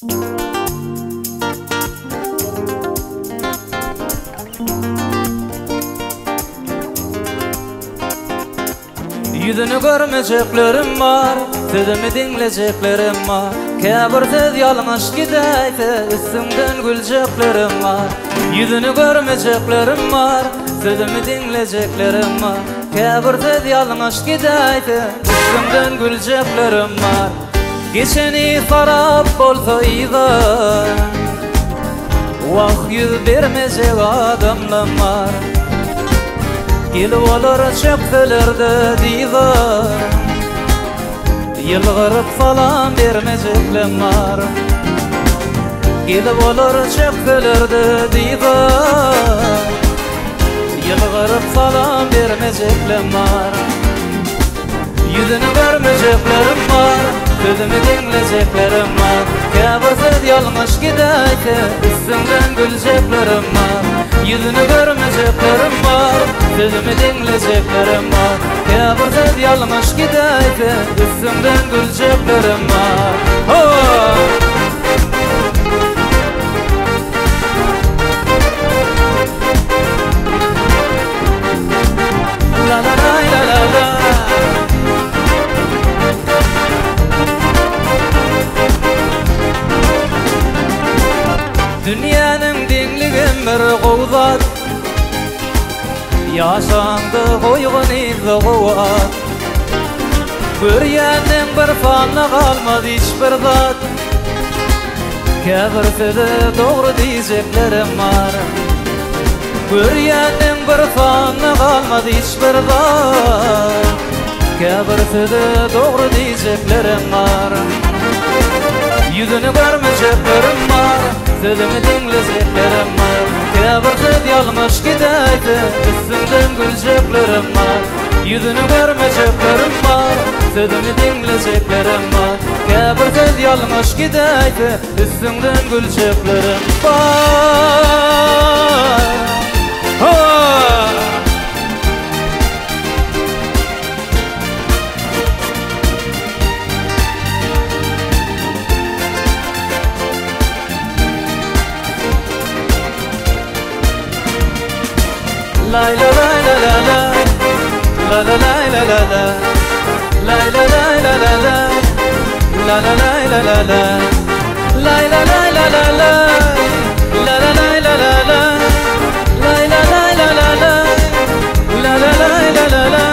Yüzünü görmeyeceklerim var, sözümü dinleyeceklerim var. Kabirsiz yalnız gideyse, üstümden güleceklerim var. Yüzünü görmeyeceklerim var, sözümü dinleyeceklerim var. Kabirsiz yalnız gideyse, üstümden güleceklerim var. Geçeni sarap olsaydı, vah yüz vermeyecek adamlar var. Gelip olur çöpfelerde divar, yılgırıp falan vermeyecekler var. Gelip olur çöpfelerde divar, yılgırıp falan vermeyecekler var. Yüzünü görmeyeceklerim var, sözümü dinleyeceklerim var. Kabirsiz yalnız gideyse, üstümden güleceklerim var. Yüzünü görmeyeceklerim var, sözümü dinleyeceklerim var. Kabirsiz yalnız gideyse, üstümden güleceklerim var. Oh! La la la la la. Dünyanın dinligin bir quvvat, yaşandı qoyğun izi quvvat. Görýänniň bir fanna qalmady hiçbir zat, kabirsiz dogry diýjeklerim var. Görýänniň bir fanna qalmady hiçbir zat, kabirsiz dogry diýjeklerim var. Yüzünü görmeyeceklerim var, sözümü dinleyeceklerim var. Kabirsiz yalnız gideyse, üstümden güleceklerim var. Yüzünü görmeyeceklerim var, sözümü dinleyeceklerim var. Kabirsiz yalnız gideyse, üstümden güleceklerim var. Oh! La la la la la la, la la la la la la, la la la la la la, la la la la la la, la la la la la la, la la la la la la, la la la la la la, la la la la la la.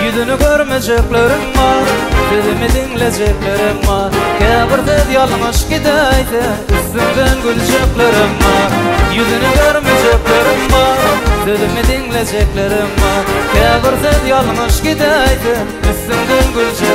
Yüzünü görmeyeceklerim var, sözümü dinleyeceklerim var. Kabirsiz yalnız gideyse, üstümden güleceklerim var. Yüzünü görmeyeceklerim var, sözümü dinleyeceklerim var. Kabirsiz yalnız gideyse, üstümden güleceklerim var.